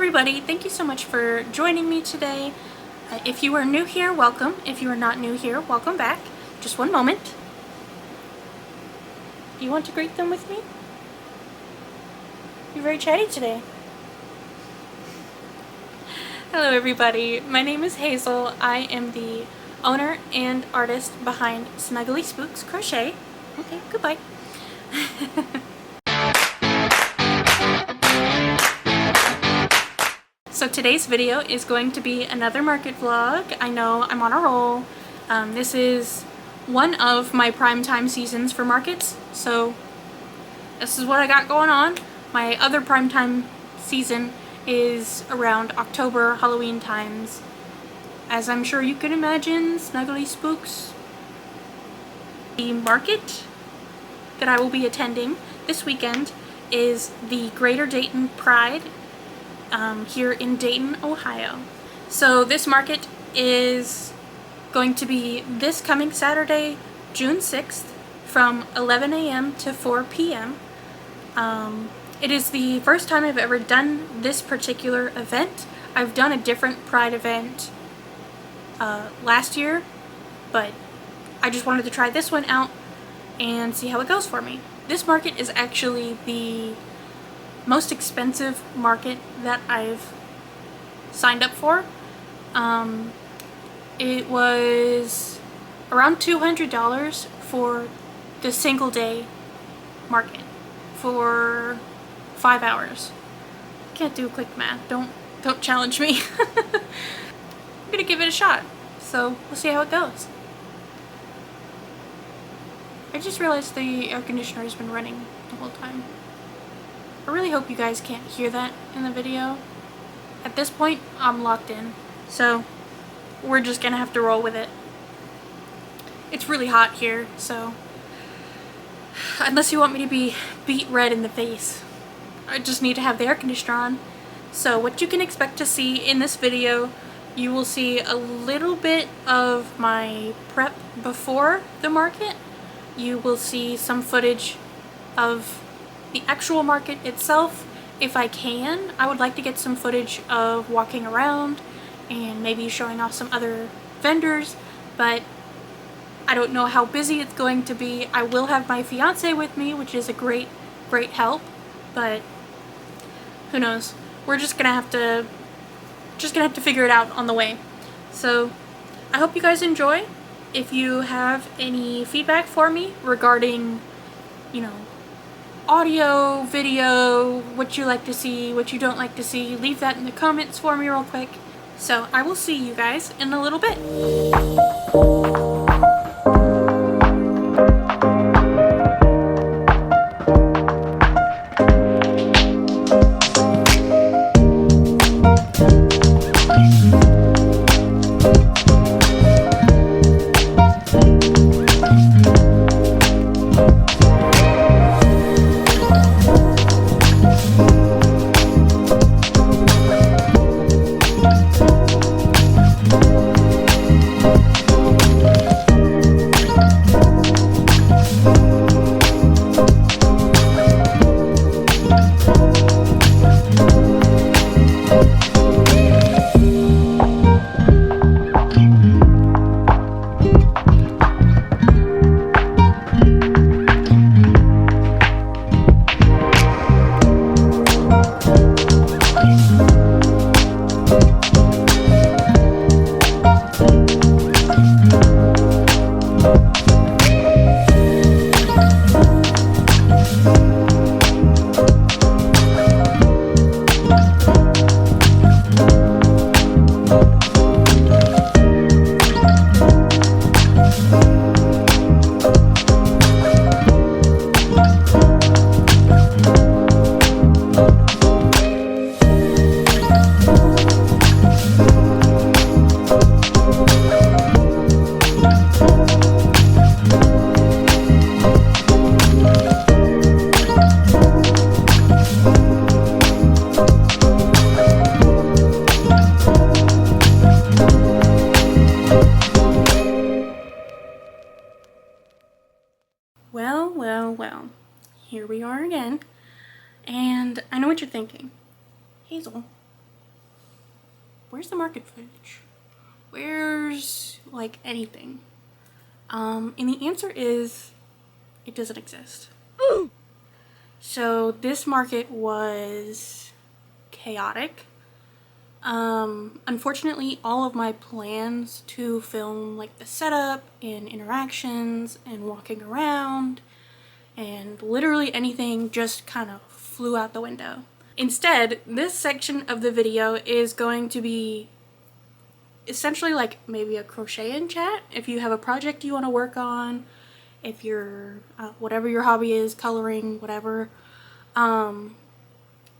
everybody, thank you so much for joining me today. If you are new here, welcome. If you are not new here, welcome back. Just one moment. Do you want to greet them with me? You're very chatty today. Hello everybody, my name is Hazel. I am the owner and artist behind Snuggly Spooks Crochet. Okay, goodbye. So today's video is going to be another market vlog. I know I'm on a roll. This is one of my primetime seasons for markets, so this is what I got going on. My other primetime season is around October, Halloween times. As I'm sure you can imagine, Snuggly Spooks. The market that I will be attending this weekend is the Greater Dayton Pride here in Dayton, Ohio. So this market is going to be this coming Saturday, June 6th from 11 a.m. to 4 p.m. It is the first time I've ever done this particular event. I've done a different Pride event last year, but I just wanted to try this one out and see how it goes for me. This market is actually the most expensive market that I've signed up for. It was around $200 for the single day market for 5 hours. Can't do quick math. Don't challenge me. I'm gonna give it a shot, so we'll see how it goes. I just realized the air conditioner has been running the whole time. I really hope you guys can't hear that in the video. At this point, I'm locked in, so we're just gonna have to roll with it. It's really hot here, so unless you want me to be beet red in the face, I just need to have the air conditioner on. So what you can expect to see in this video, you will see a little bit of my prep before the market. You will see some footage of the actual market itself. If I can, I would like to get some footage of walking around and maybe showing off some other vendors, but I don't know how busy it's going to be. I will have my fiance with me, which is a great help, but who knows? We're just gonna have to figure it out on the way. So I hope you guys enjoy. If you have any feedback for me regarding, you know, audio, video, what you like to see, what you don't like to see, leave that in the comments for me real quick. So I will see you guys in a little bit. Well, here we are again, and I know what you're thinking. Hazel, where's the market footage? Where's like anything? And the answer is it doesn't exist. So this market was chaotic. Unfortunately, all of my plans to film like the setup and interactions and walking around and literally anything just kind of flew out the window. Instead, this section of the video is going to be essentially like maybe a crochet in chat if you have a project you want to work on, if you're whatever your hobby is, coloring, whatever. And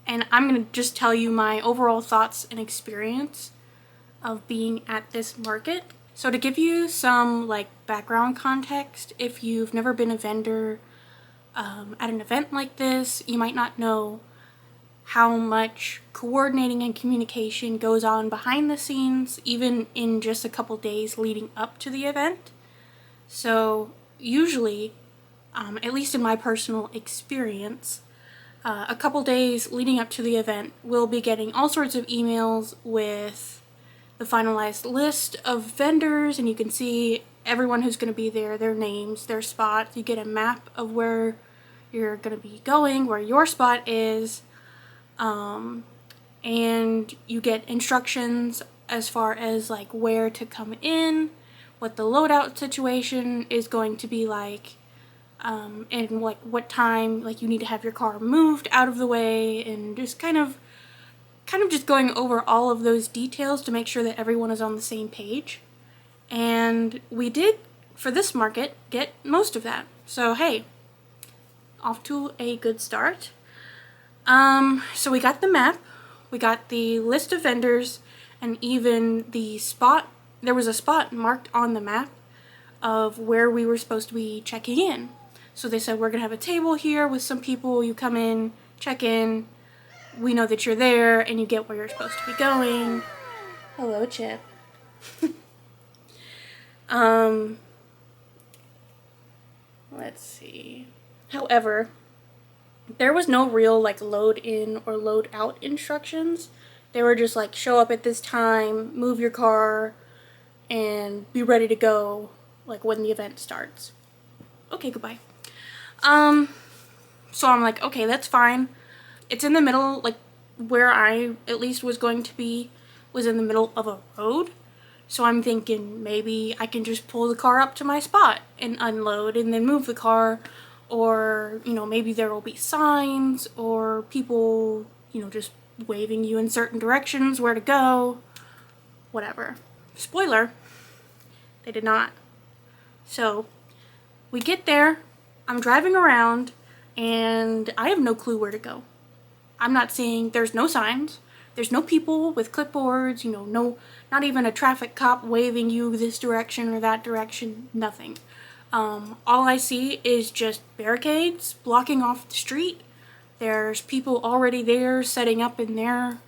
I'm going to just tell you my overall thoughts and experience of being at this market. So to give you some like background context, if you've never been a vendor at an event like this, you might not know how much coordinating and communication goes on behind the scenes, even in just a couple days leading up to the event. So usually, at least in my personal experience, a couple days leading up to the event, we'll be getting all sorts of emails with the finalized list of vendors, and you can see everyone who's going to be there, their names, their spots. You get a map of where you're going to be going, where your spot is, and you get instructions as far as like where to come in, what the loadout situation is going to be like, and like what time like you need to have your car moved out of the way, and just kind of just going over all of those details to make sure that everyone is on the same page. And we did, for this market, get most of that. So hey, off to a good start. So we got the map, we got the list of vendors, and even the spot. There was a spot marked on the map of where we were supposed to be checking in. So they said, we're gonna have a table here with some people. You come in, check in, we know that you're there, and you get where you're supposed to be going. Hello, Chip. Let's see. However, there was no real like load in or load out instructions. They were just like, show up at this time, move your car, and be ready to go like when the event starts. Okay, goodbye. So I'm like, okay, that's fine. It's in the middle, like where I at least was going to be was in the middle of a road. So I'm thinking maybe I can just pull the car up to my spot and unload and then move the car. Or, you know, maybe there will be signs or people, you know, just waving you in certain directions where to go, whatever. Spoiler, they did not. So we get there, I'm driving around, and I have no clue where to go. I'm not seeing, there's no signs, there's no people with clipboards, you know, not even a traffic cop waving you this direction or that direction, nothing. All I see is just barricades blocking off the street. There's people already there setting up in their,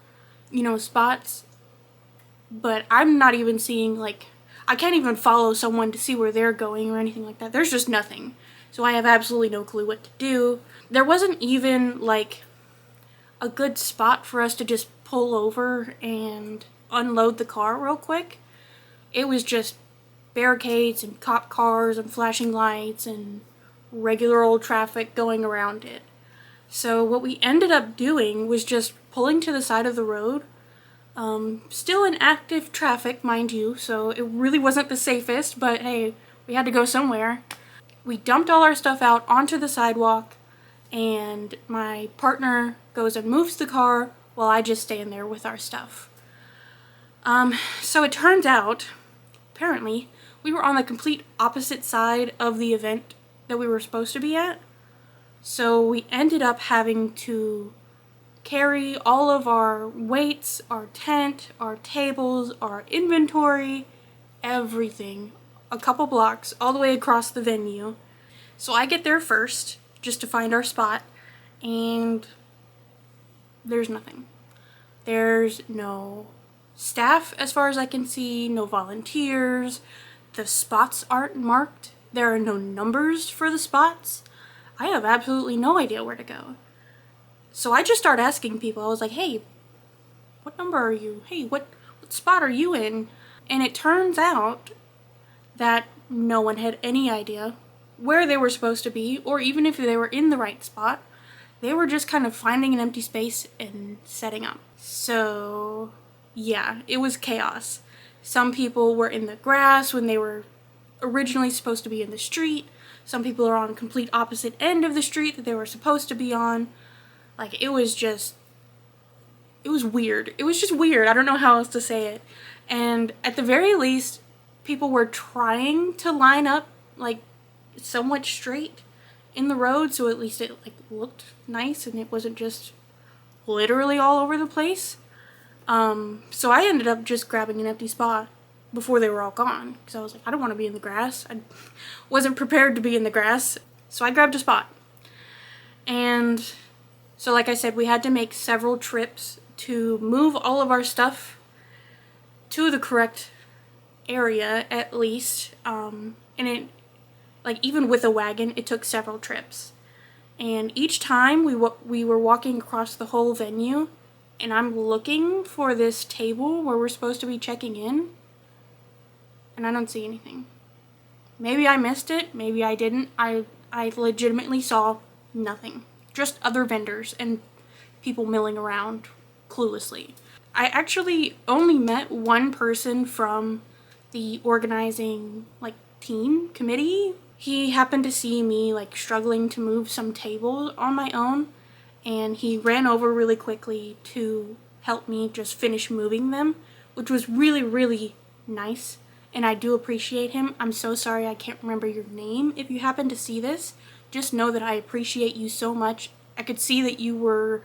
you know, spots. But I'm not even seeing, like, I can't even follow someone to see where they're going or anything like that. There's just nothing. So I have absolutely no clue what to do. There wasn't even, like, a good spot for us to just pull over and unload the car real quick. It was just barricades and cop cars and flashing lights and regular old traffic going around it. So what we ended up doing was just pulling to the side of the road. Still in active traffic, mind you, so it really wasn't the safest, but hey, we had to go somewhere. We dumped all our stuff out onto the sidewalk, and my partner goes and moves the car while I just stand there with our stuff. So it turns out, apparently, we were on the complete opposite side of the event that we were supposed to be at. So we ended up having to carry all of our weights, our tent, our tables, our inventory, everything, a couple blocks all the way across the venue. So I get there first just to find our spot, and there's nothing. There's no staff as far as I can see, no volunteers. The spots aren't marked. There are no numbers for the spots. I have absolutely no idea where to go. So I just started asking people. I was like, hey, what number are you? Hey, what spot are you in? And it turns out that no one had any idea where they were supposed to be, or even if they were in the right spot. They were just kind of finding an empty space and setting up. So yeah, it was chaos. Some people were in the grass when they were originally supposed to be in the street. Some people are on a complete opposite end of the street that they were supposed to be on. Like, it was weird. It was just weird. I don't know how else to say it. And at the very least, people were trying to line up, like, somewhat straight in the road, so at least it, like, looked nice and it wasn't just literally all over the place. So I ended up just grabbing an empty spot before they were all gone, because I was like, I don't want to be in the grass. I wasn't prepared to be in the grass, so I grabbed a spot. And so, like I said, we had to make several trips to move all of our stuff to the correct area, at least. And it, like, even with a wagon, it took several trips. And each time we were walking across the whole venue, and I'm looking for this table where we're supposed to be checking in, and I don't see anything. Maybe I missed it, maybe I didn't. I legitimately saw nothing. Just other vendors and people milling around cluelessly. I actually only met one person from the organizing, like, team committee. He happened to see me, like, struggling to move some tables on my own, and he ran over really quickly to help me just finish moving them, which was really, really nice, and I do appreciate him. I'm so sorry I can't remember your name. If you happen to see this, just know that I appreciate you so much. I could see that you were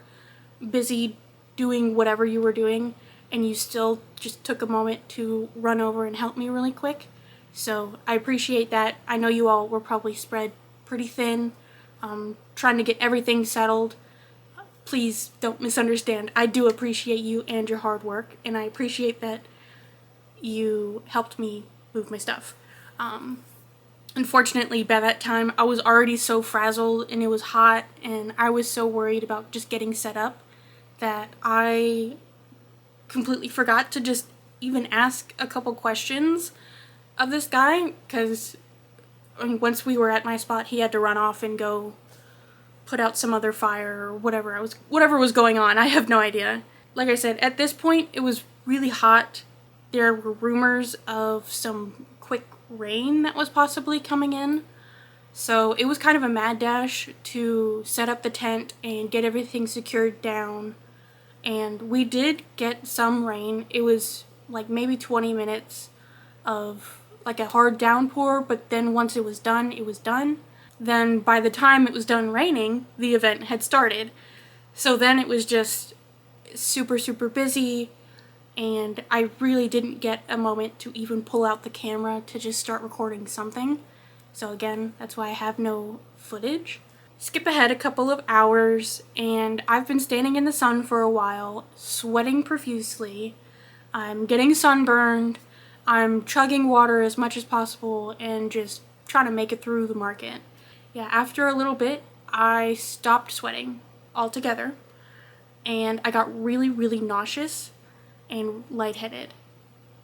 busy doing whatever you were doing, and you still just took a moment to run over and help me really quick. So I appreciate that. I know you all were probably spread pretty thin, trying to get everything settled. Please don't misunderstand. I do appreciate you and your hard work, and I appreciate that you helped me move my stuff. Unfortunately, by that time, I was already so frazzled and it was hot, and I was so worried about just getting set up that I completely forgot to just even ask a couple questions of this guy, because once we were at my spot, he had to run off and go put out some other fire or whatever was going on. I have no idea. Like I said, at this point, it was really hot. There were rumors of some quick rain that was possibly coming in. So it was kind of a mad dash to set up the tent and get everything secured down. And we did get some rain. It was like maybe 20 minutes of like a hard downpour, but then once it was done, it was done. Then by the time it was done raining, the event had started. So then it was just super, super busy, and I really didn't get a moment to even pull out the camera to just start recording something. So again, that's why I have no footage. Skip ahead a couple of hours, and I've been standing in the sun for a while, sweating profusely. I'm getting sunburned. I'm chugging water as much as possible and just trying to make it through the market. Yeah, after a little bit, I stopped sweating altogether, and I got really, really nauseous and lightheaded.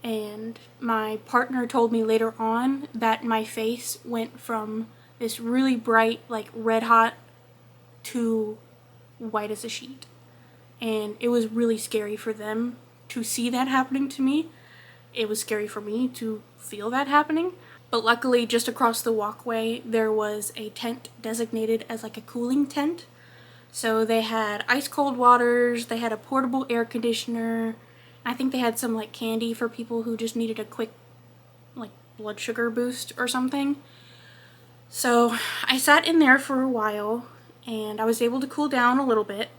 And my partner told me later on that my face went from this really bright, like red hot, to white as a sheet. And it was really scary for them to see that happening to me. It was scary for me to feel that happening. But luckily, just across the walkway, there was a tent designated as like a cooling tent. So they had ice cold waters, they had a portable air conditioner. I think they had some like candy for people who just needed a quick like blood sugar boost or something. So I sat in there for a while, and I was able to cool down a little bit.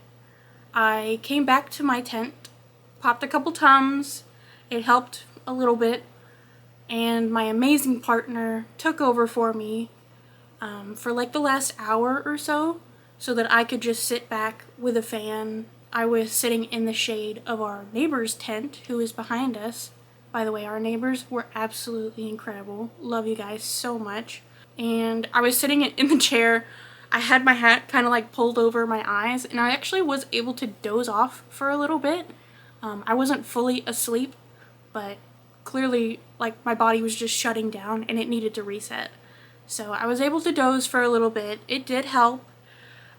I came back to my tent, popped a couple Tums. It helped a little bit, and my amazing partner took over for me for like the last hour or so that I could just sit back with a fan. I was sitting in the shade of our neighbor's tent, who is behind us. By the way, our neighbors were absolutely incredible. Love you guys so much. And I was sitting in the chair. I had my hat kind of like pulled over my eyes, and I actually was able to doze off for a little bit. I wasn't fully asleep, but clearly, like, my body was just shutting down and it needed to reset. So I was able to doze for a little bit. It did help.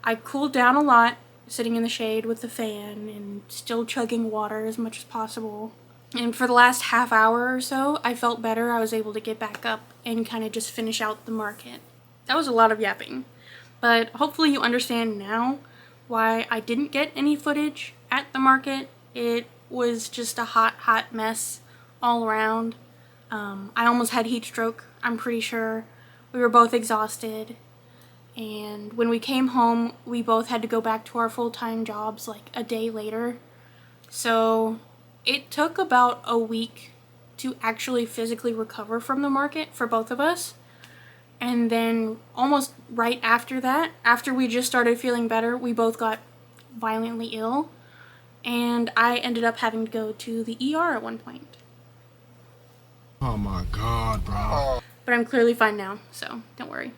I cooled down a lot, sitting in the shade with the fan and still chugging water as much as possible. And for the last half hour or so, I felt better. I was able to get back up and kind of just finish out the market. That was a lot of yapping, but hopefully you understand now why I didn't get any footage at the market. It was just a hot mess all around. I almost had heat stroke, I'm pretty sure. We were both exhausted, and when we came home, we both had to go back to our full-time jobs like a day later. So it took about a week to actually physically recover from the market for both of us. And then almost right after that, after we just started feeling better, we both got violently ill, and I ended up having to go to the ER at one point. Oh my God, bro. But I'm clearly fine now, so don't worry.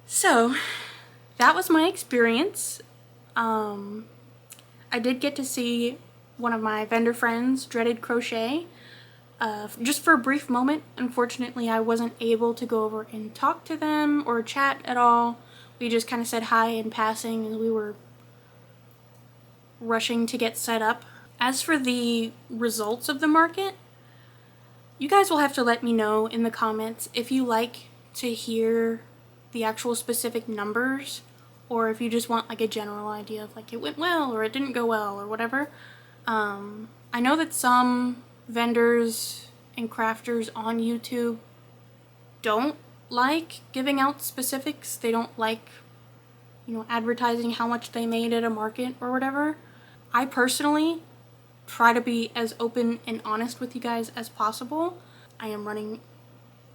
So that was my experience. I did get to see one of my vendor friends, Dreaded Crochet, just for a brief moment. Unfortunately, I wasn't able to go over and talk to them or chat at all. We just kind of said hi in passing as we were rushing to get set up. As for the results of the market, you guys will have to let me know in the comments if you like to hear the actual specific numbers, or if you just want like a general idea of like it went well or it didn't go well or whatever. I know that some vendors and crafters on YouTube don't like giving out specifics. They don't like, you know, advertising how much they made at a market or whatever. I personally try to be as open and honest with you guys as possible. I am running,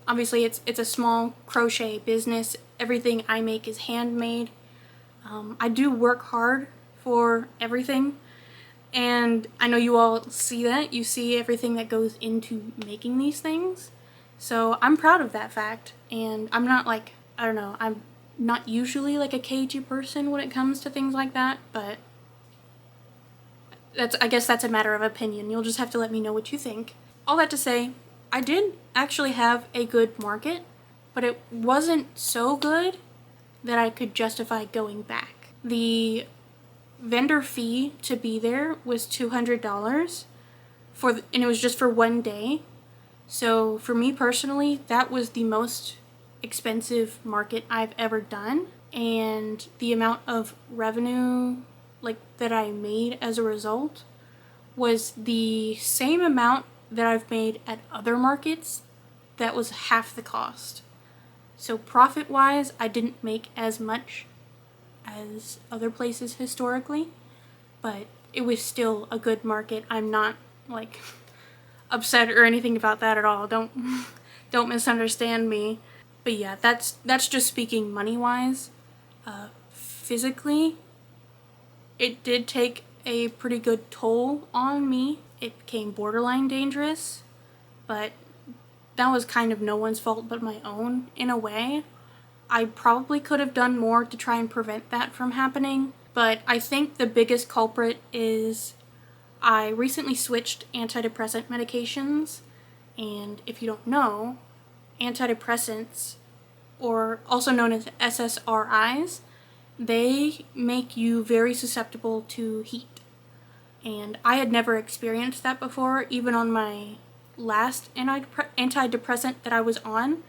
obviously it's a small crochet business. Everything I make is handmade. I do work hard for everything, and I know you all see that. You see everything that goes into making these things. So I'm proud of that fact, and I'm not like, I don't know, I'm not usually like a cagey person when it comes to things like that, but I guess that's a matter of opinion. You'll just have to let me know what you think. All that to say, I did actually have a good market, but it wasn't so good that I could justify going back. The vendor fee to be there was $200 and it was just for one day. So for me personally, that was the most expensive market I've ever done, and the amount of revenue like that I made as a result was the same amount that I've made at other markets. That was half the cost. So profit wise, I didn't make as much as other places historically, but it was still a good market. I'm not like upset or anything about that at all. Don't misunderstand me. But yeah, that's just speaking money wise. Physically, it did take a pretty good toll on me. It became borderline dangerous, but that was kind of no one's fault but my own in a way. I probably could have done more to try and prevent that from happening, but I think the biggest culprit is I recently switched antidepressant medications, and if you don't know, antidepressants, or also known as SSRIs, they make you very susceptible to heat. And I had never experienced that before, even on my last antidepressant that I was on.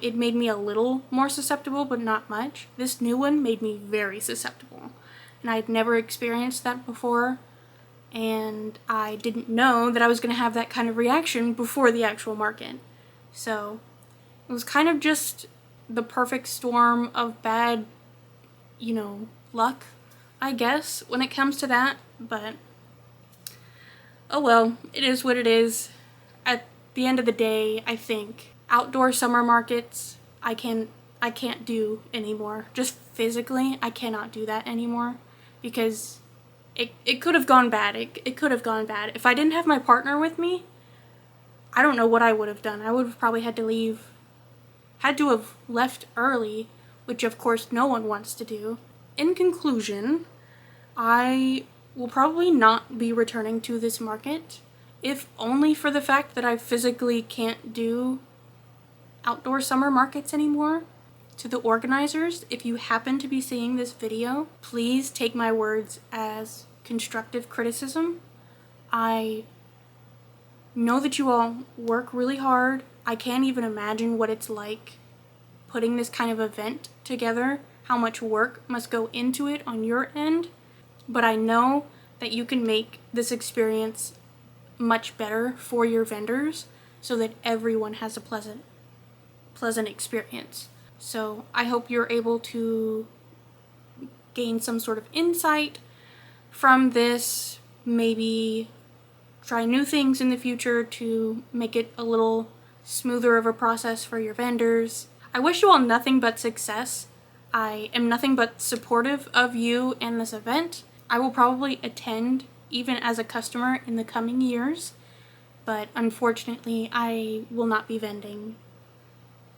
It made me a little more susceptible, but not much. This new one made me very susceptible, and I had never experienced that before, and I didn't know that I was going to have that kind of reaction before the actual market. So it was kind of just the perfect storm of bad, you know, luck, I guess, when it comes to that. But oh well, it is what it is. At the end of the day, I think outdoor summer markets I can't do anymore. Just physically, I cannot do that anymore, because it could have gone bad. It could have gone bad. If I didn't have my partner with me, I don't know what I would have done. I would have probably had to have left early, which of course no one wants to do. In conclusion, I will probably not be returning to this market. if only for the fact that I physically can't do outdoor summer markets anymore. To the organizers, if you happen to be seeing this video, please take my words as constructive criticism. I know that you all work really hard. I can't even imagine what it's like putting this kind of event together, how much work must go into it on your end, but I know that you can make this experience much better for your vendors so that everyone has a pleasant experience. So I hope you're able to gain some sort of insight from this, maybe try new things in the future to make it a little smoother of a process for your vendors. I wish you all nothing but success. I am nothing but supportive of you and this event. I will probably attend even as a customer in the coming years, but unfortunately I will not be vending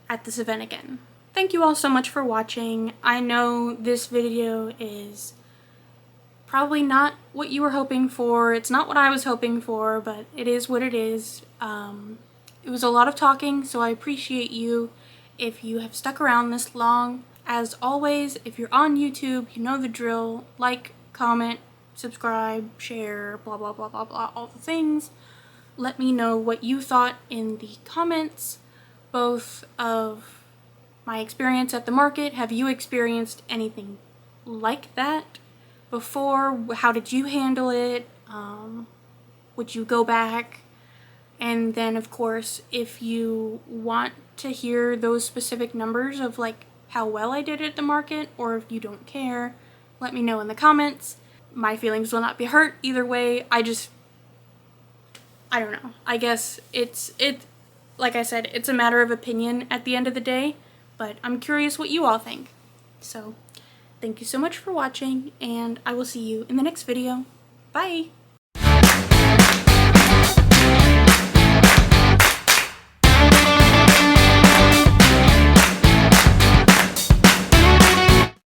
at this event again. Thank you all so much for watching. I know this video is probably not what you were hoping for. It's not what I was hoping for, but it is what it is. It was a lot of talking, so I appreciate you if you have stuck around this long. As always, if you're on YouTube, you know the drill. Like, comment, subscribe, share, blah blah blah blah blah, all the things. Let me know what you thought in the comments, both of my experience at the market. Have you experienced anything like that before? How did you handle it? Would you go back? And then of course, if you want to hear those specific numbers of like how well I did at the market, or if you don't care, let me know in the comments. My feelings will not be hurt either way. I don't know. I guess like I said, it's a matter of opinion at the end of the day, but I'm curious what you all think. So thank you so much for watching, and I will see you in the next video. Bye!